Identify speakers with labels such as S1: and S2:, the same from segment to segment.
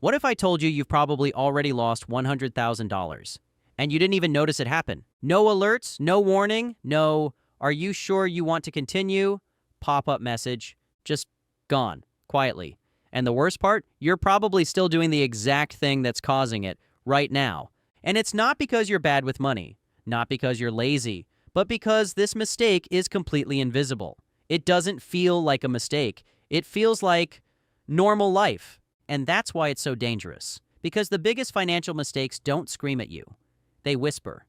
S1: What if I told you you've probably already lost $100,000 and you didn't even notice it happen? No alerts, no warning, no, are you sure you want to continue? Pop-up message, just gone, quietly. And the worst part, you're probably still doing the exact thing that's causing it right now. And it's not because you're bad with money, not because you're lazy, but because this mistake is completely invisible. It doesn't feel like a mistake. It feels like normal life. And that's why it's so dangerous. Because the biggest financial mistakes don't scream at you. They whisper.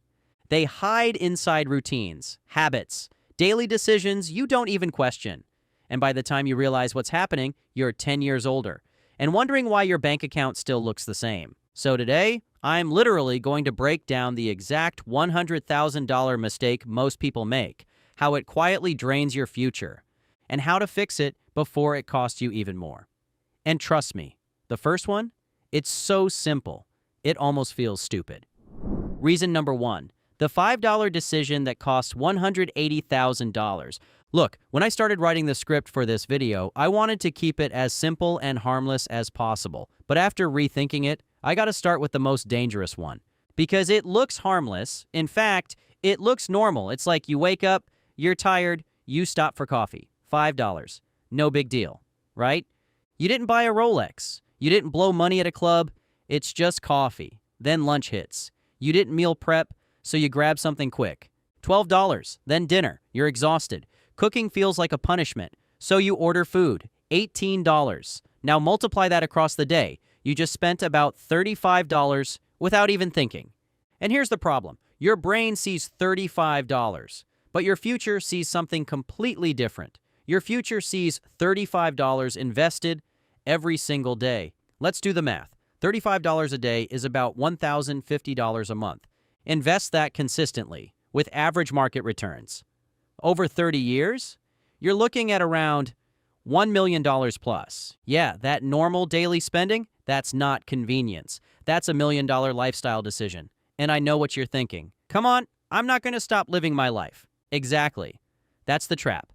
S1: They hide inside routines, habits, daily decisions you don't even question. And by the time you realize what's happening, you're 10 years older and wondering why your bank account still looks the same. So today, I'm literally going to break down the exact $100,000 mistake most people make, how it quietly drains your future, and how to fix it before it costs you even more. And trust me, the first one, it's so simple, it almost feels stupid. Reason number one, the $5 decision that costs $180,000. Look, when I started writing the script for this video, I wanted to keep it as simple and harmless as possible. But after rethinking it, I gotta start with the most dangerous one. Because it looks harmless. In fact, it looks normal. It's like you wake up, you're tired, you stop for coffee. $5. No big deal, right? You didn't buy a Rolex. You didn't blow money at a club. It's just coffee. Then lunch hits. You didn't meal prep, so you grab something quick. $12. Then dinner. You're exhausted. Cooking feels like a punishment, so you order food. $18. Now multiply that across the day. You just spent about $35 without even thinking. And here's the problem. Your brain sees $35, but your future sees something completely different. Your future sees $35 invested every single day. Let's do the math. $35 a day is about $1,050 a month. Invest that consistently with average market returns. Over 30 years, you're looking at around $1 million plus. Yeah, that normal daily spending, that's not convenience. That's $1 million lifestyle decision. And I know what you're thinking. Come on, I'm not going to stop living my life. Exactly. That's the trap.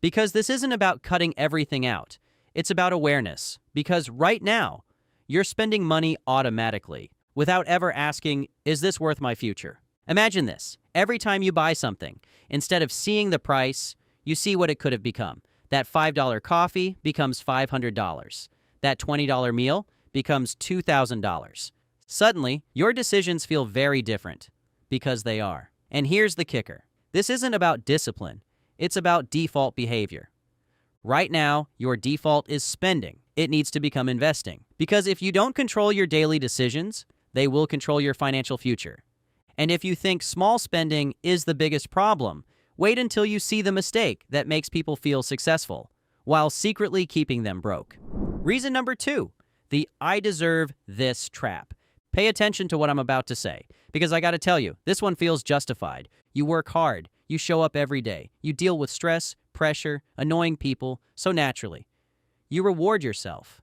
S1: Because this isn't about cutting everything out. It's about awareness. Because right now, you're spending money automatically without ever asking, is this worth my future? Imagine this. Every time you buy something, instead of seeing the price, you see what it could have become. That $5 coffee becomes $500. That $20 meal becomes $2,000. Suddenly, your decisions feel very different because they are. And here's the kicker. This isn't about discipline. It's about default behavior. Right now, your default is spending. It needs to become investing. Because if you don't control your daily decisions, they will control your financial future. And if you think small spending is the biggest problem, wait until you see the mistake that makes people feel successful, while secretly keeping them broke. Reason number two, the I deserve this trap. Pay attention to what I'm about to say, because I gotta tell you, this one feels justified. You work hard, you show up every day, you deal with stress, pressure, annoying people, so naturally. You reward yourself.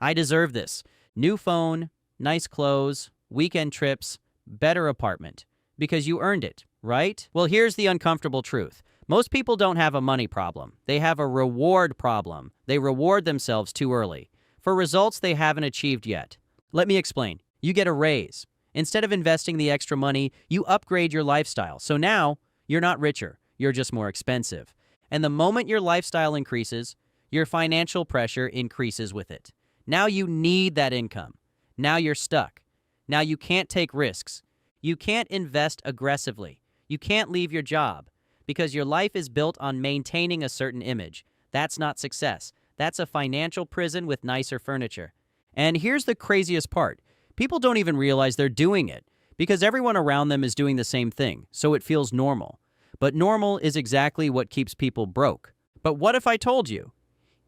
S1: I deserve this. New phone, nice clothes, weekend trips, better apartment, because you earned it, right? Well, here's the uncomfortable truth. Most people don't have a money problem. They have a reward problem. They reward themselves too early for results they haven't achieved yet. Let me explain. You get a raise. Instead of investing the extra money, you upgrade your lifestyle. So now you're not richer, you're just more expensive. And the moment your lifestyle increases, your financial pressure increases with it. Now you need that income. Now you're stuck. Now you can't take risks. You can't invest aggressively. You can't leave your job because your life is built on maintaining a certain image. That's not success. That's a financial prison with nicer furniture. And here's the craziest part. People don't even realize they're doing it because everyone around them is doing the same thing, so it feels normal. But normal is exactly what keeps people broke. But what if I told you?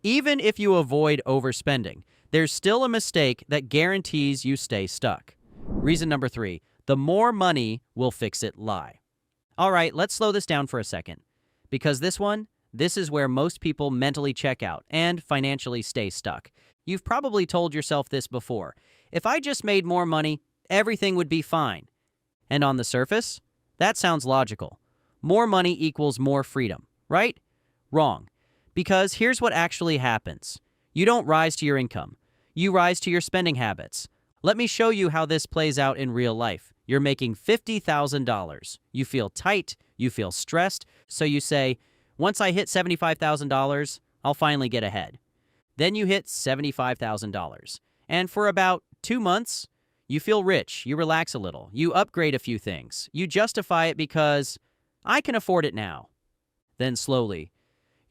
S1: Even if you avoid overspending, there's still a mistake that guarantees you stay stuck. Reason number three, the more money will fix it lie. All right, let's slow this down for a second. Because this is where most people mentally check out and financially stay stuck. You've probably told yourself this before. If I just made more money, everything would be fine. And on the surface, that sounds logical. More money equals more freedom, right? Wrong. Because here's what actually happens. You don't rise to your income. You rise to your spending habits. Let me show you how this plays out in real life. You're making $50,000. You feel tight, you feel stressed, so you say, once I hit $75,000, I'll finally get ahead. Then you hit $75,000. And for about 2 months, you feel rich, you relax a little, you upgrade a few things. You justify it because I can afford it now. Then slowly,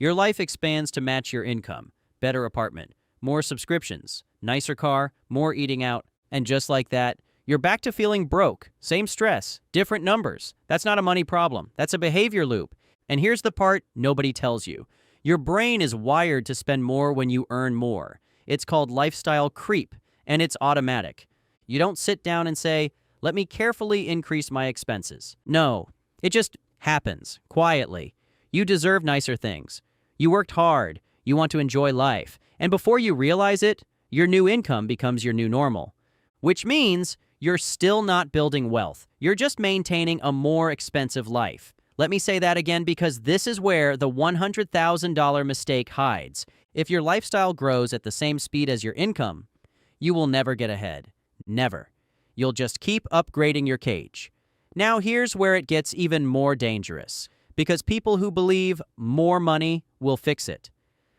S1: your life expands to match your income. Better apartment, more subscriptions, nicer car, more eating out, and just like that, you're back to feeling broke. Same stress, different numbers. That's not a money problem. That's a behavior loop. And here's the part nobody tells you. Your brain is wired to spend more when you earn more. It's called lifestyle creep, and it's automatic. You don't sit down and say, let me carefully increase my expenses. No, it just happens, quietly. You deserve nicer things. You worked hard. You want to enjoy life. And before you realize it, your new income becomes your new normal. Which means you're still not building wealth. You're just maintaining a more expensive life. Let me say that again because this is where the $100,000 mistake hides. If your lifestyle grows at the same speed as your income, you will never get ahead. Never. You'll just keep upgrading your cage. Now here's where it gets even more dangerous, because people who believe more money will fix it.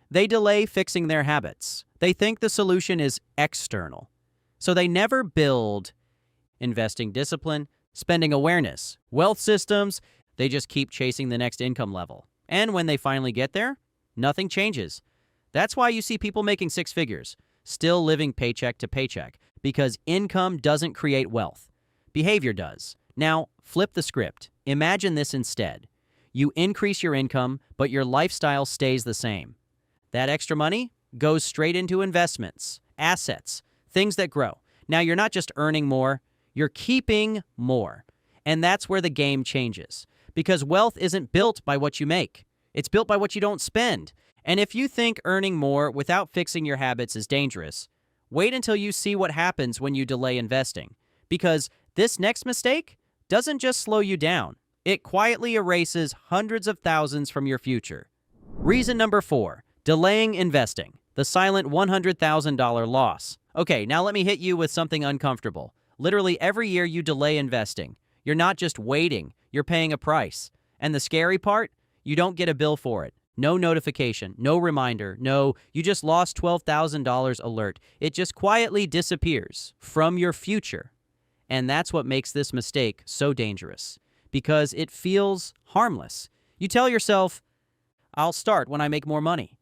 S1: They delay fixing their habits. They think the solution is external. So they never build investing discipline, spending awareness, wealth systems. They just keep chasing the next income level. And when they finally get there, nothing changes. That's why you see people making 6 figures, still living paycheck to paycheck, because income doesn't create wealth. Behavior does. Now, flip the script. Imagine this instead. You increase your income, but your lifestyle stays the same. That extra money goes straight into investments, assets, things that grow. Now, you're not just earning more, you're keeping more. And that's where the game changes. Because wealth isn't built by what you make. It's built by what you don't spend. And if you think earning more without fixing your habits is dangerous, wait until you see what happens when you delay investing. Because this next mistake doesn't just slow you down. It quietly erases hundreds of thousands from your future. Reason number 4, delaying investing. The silent $100,000 loss. Okay, now let me hit you with something uncomfortable. Literally every year you delay investing. You're not just waiting, you're paying a price. And the scary part? You don't get a bill for it. No notification, no reminder, no, you just lost $12,000 alert. It just quietly disappears from your future. And that's what makes this mistake so dangerous, because it feels harmless. You tell yourself, I'll start when I make more money.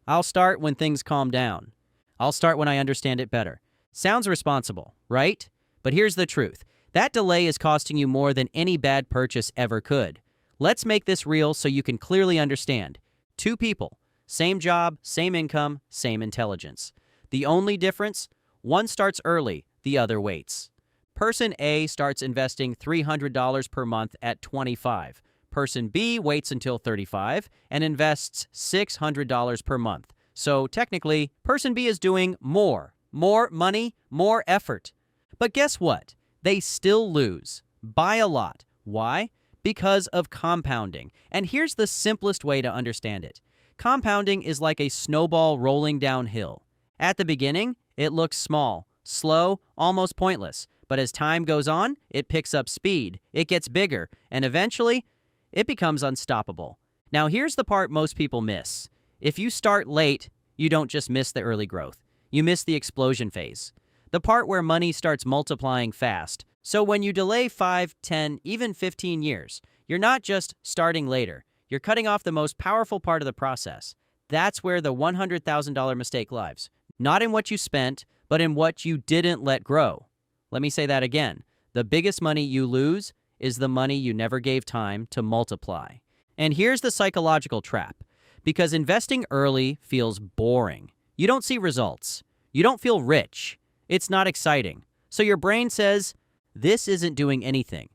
S1: I'll start when things calm down. I'll start when I understand it better. Sounds responsible, right? But here's the truth. That delay is costing you more than any bad purchase ever could. Let's make this real so you can clearly understand. 2 people, same job, same income, same intelligence. The only difference? One starts early, the other waits. Person A starts investing $300 per month at 25. Person B waits until 35 and invests $600 per month. So technically, person B is doing more money, more effort. But guess what? They still lose by a lot. Why? Because of compounding. And here's the simplest way to understand it. Compounding is like a snowball rolling downhill. At the beginning, it looks small, slow, almost pointless. But as time goes on, it picks up speed, it gets bigger, and eventually, it becomes unstoppable. Now here's the part most people miss. If you start late, you don't just miss the early growth. You miss the explosion phase. The part where money starts multiplying fast. So when you delay 5, 10, even 15 years, you're not just starting later. You're cutting off the most powerful part of the process. That's where the $100,000 mistake lies. Not in what you spent, but in what you didn't let grow. Let me say that again. The biggest money you lose is the money you never gave time to multiply. And here's the psychological trap. Because investing early feels boring. You don't see results. You don't feel rich. It's not exciting. So your brain says, this isn't doing anything.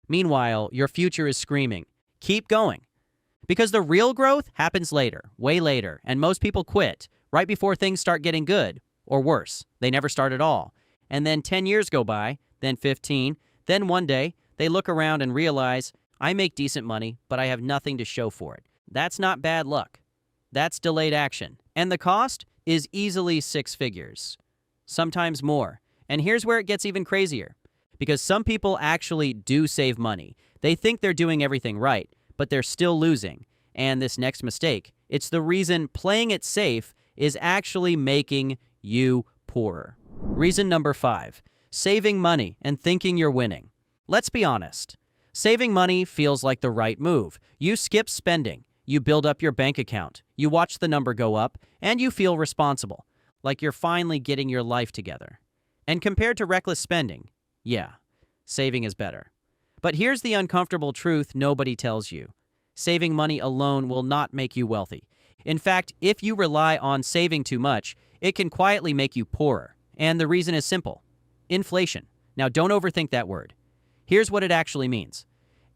S1: Meanwhile, your future is screaming, keep going. Because the real growth happens later, way later, and most people quit right before things start getting good, or worse, they never start at all. And then 10 years go by, then 15, then one day, they look around and realize, I make decent money, but I have nothing to show for it. That's not bad luck. That's delayed action. And the cost is easily 6 figures. sometimes more. And here's where it gets even crazier. Because some people actually do save money. They think they're doing everything right, but they're still losing. And this next mistake, it's the reason playing it safe is actually making you poorer. Reason number 5, saving money and thinking you're winning. Let's be honest. Saving money feels like the right move. You skip spending, you build up your bank account, you watch the number go up, and you feel responsible, like you're finally getting your life together. And compared to reckless spending, yeah, saving is better. But here's the uncomfortable truth nobody tells you. Saving money alone will not make you wealthy. In fact, if you rely on saving too much, it can quietly make you poorer. And the reason is simple. Inflation. Now, don't overthink that word. Here's what it actually means.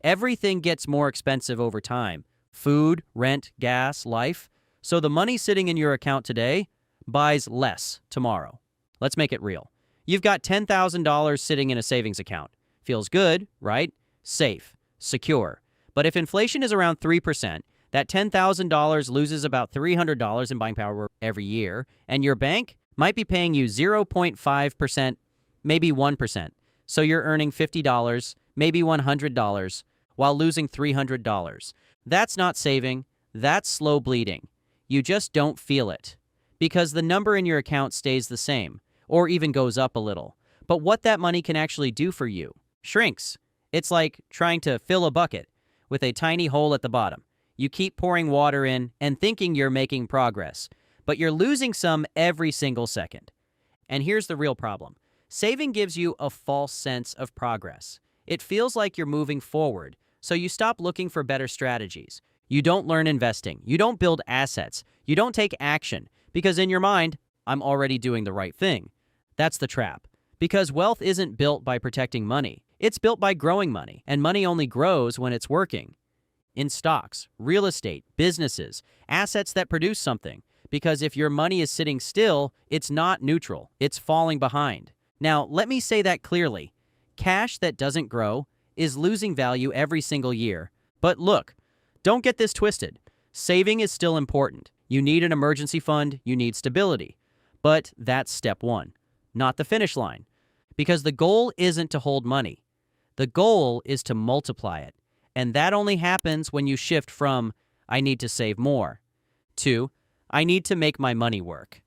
S1: Everything gets more expensive over time. Food, rent, gas, life. So the money sitting in your account today buys less tomorrow. Let's make it real. You've got $10,000 sitting in a savings account. Feels good, right? Safe, secure. But if inflation is around 3%, that $10,000 loses about $300 in buying power every year, and your bank might be paying you 0.5%, maybe 1%. So you're earning $50, maybe $100, while losing $300. That's not saving, that's slow bleeding. You just don't feel it, because the number in your account stays the same, or even goes up a little. But what that money can actually do for you shrinks. It's like trying to fill a bucket with a tiny hole at the bottom. You keep pouring water in and thinking you're making progress, but you're losing some every single second. And here's the real problem. Saving gives you a false sense of progress. It feels like you're moving forward, so you stop looking for better strategies. You don't learn investing. You don't build assets. You don't take action, because in your mind, I'm already doing the right thing. That's the trap. Because wealth isn't built by protecting money. It's built by growing money, and money only grows when it's working. In stocks, real estate, businesses, assets that produce something. Because if your money is sitting still, it's not neutral. It's falling behind. Now, let me say that clearly. Cash that doesn't grow is losing value every single year. But look, don't get this twisted. Saving is still important. You need an emergency fund, you need stability. But that's step 1, not the finish line. Because the goal isn't to hold money. The goal is to multiply it. And that only happens when you shift from, I need to save more, to, I need to make my money work.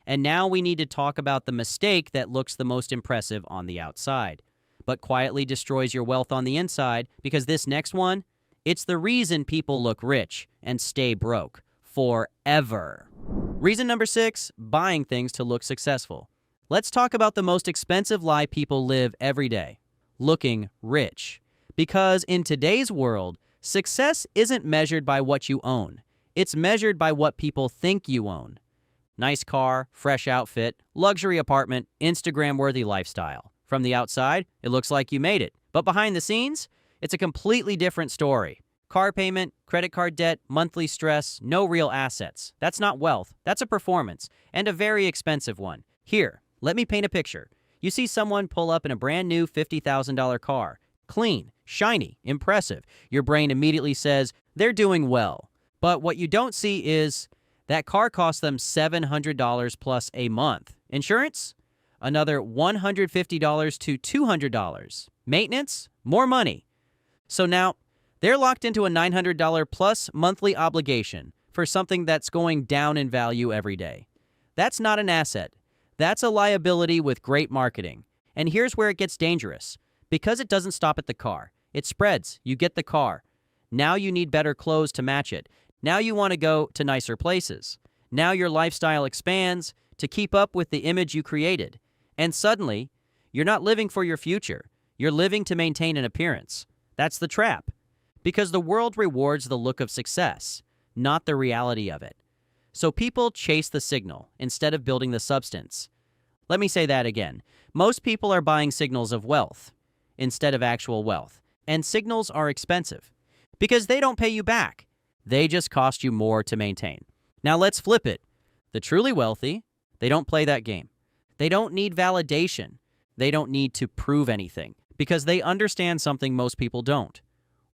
S1: And now we need to talk about the mistake that looks the most impressive on the outside, but quietly destroys your wealth on the inside, because this next one, it's the reason people look rich and stay broke forever. Reason number 6, buying things to look successful. Let's talk about the most expensive lie people live every day, looking rich. Because in today's world, success isn't measured by what you own. It's measured by what people think you own. Nice car, fresh outfit, luxury apartment, Instagram-worthy lifestyle. From the outside, it looks like you made it. But behind the scenes, it's a completely different story. Car payment, credit card debt, monthly stress, no real assets. That's not wealth. That's a performance, and a very expensive one. Here, let me paint a picture. You see someone pull up in a brand new $50,000 car. Clean, shiny, impressive. Your brain immediately says, they're doing well. But what you don't see is that car costs them $700 plus a month. Insurance? Another $150 to $200. Maintenance? More money. So now, they're locked into a $900 plus monthly obligation for something that's going down in value every day. That's not an asset. That's a liability with great marketing. And here's where it gets dangerous. Because it doesn't stop at the car. It spreads. You get the car. Now you need better clothes to match it. Now you want to go to nicer places. Now your lifestyle expands to keep up with the image you created. And suddenly, you're not living for your future. You're living to maintain an appearance. That's the trap. Because the world rewards the look of success, not the reality of it. So people chase the signal instead of building the substance. Let me say that again. Most people are buying signals of wealth instead of actual wealth. And signals are expensive because they don't pay you back. They just cost you more to maintain. Now let's flip it. The truly wealthy, they don't play that game. They don't need validation. They don't need to prove anything because they understand something most people don't.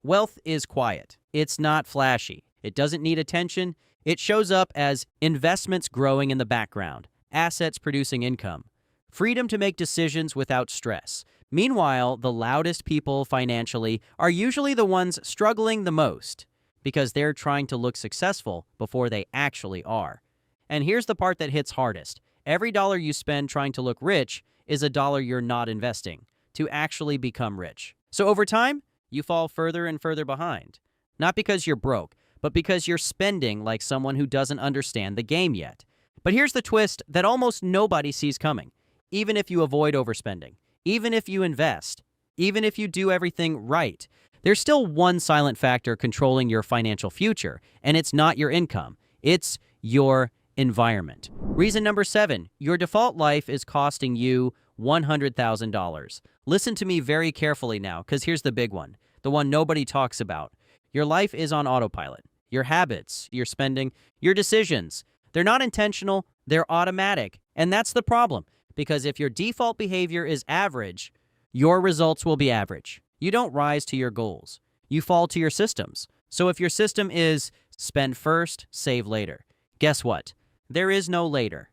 S1: Wealth is quiet. It's not flashy. It doesn't need attention. It shows up as investments growing in the background, assets producing income. freedom to make decisions without stress. Meanwhile, the loudest people financially are usually the ones struggling the most because they're trying to look successful before they actually are. And here's the part that hits hardest. Every dollar you spend trying to look rich is a dollar you're not investing to actually become rich. So over time, you fall further and further behind. Not because you're broke, but because you're spending like someone who doesn't understand the game yet. But here's the twist that almost nobody sees coming. Even if you avoid overspending, even if you invest, even if you do everything right, there's still one silent factor controlling your financial future, and it's not your income. It's your environment. Reason number 7, your default life is costing you $100,000. Listen to me very carefully now, because here's the big one, the one nobody talks about. Your life is on autopilot. Your habits, your spending, your decisions, they're not intentional, they're automatic. And that's the problem, because if your default behavior is average, your results will be average. You don't rise to your goals. You fall to your systems. So if your system is spend first, save later, guess what? There is no later.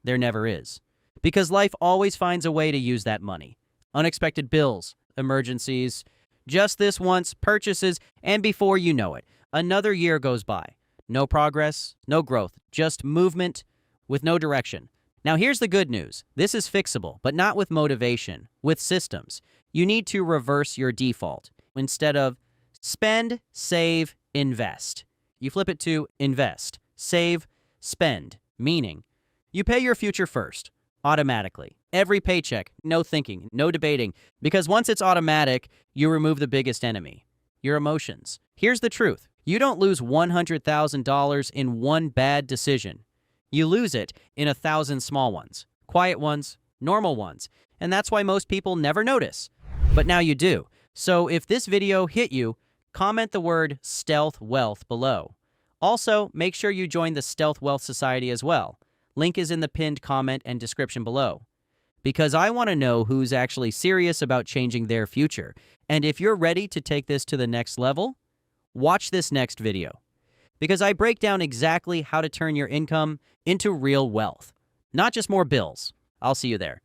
S1: There never is. Because life always finds a way to use that money. Unexpected bills, emergencies, just this once, purchases, and before you know it, another year goes by. No progress, no growth, just movement with no direction. Now here's the good news. This is fixable, but not with motivation, with systems. You need to reverse your default. Instead of spend, save, invest, you flip it to invest, save, spend, meaning you pay your future first, automatically. Every paycheck, no thinking, no debating, because once it's automatic, you remove the biggest enemy, your emotions. Here's the truth. You don't lose $100,000 in one bad decision. You lose it in 1,000 small ones, quiet ones, normal ones, and that's why most people never notice. But now you do. So if this video hit you, comment the word Stealth Wealth below. Also, make sure you join the Stealth Wealth Society as well. Link is in the pinned comment and description below. Because I want to know who's actually serious about changing their future. And if you're ready to take this to the next level, watch this next video. Because I break down exactly how to turn your income into real wealth, not just more bills. I'll see you there.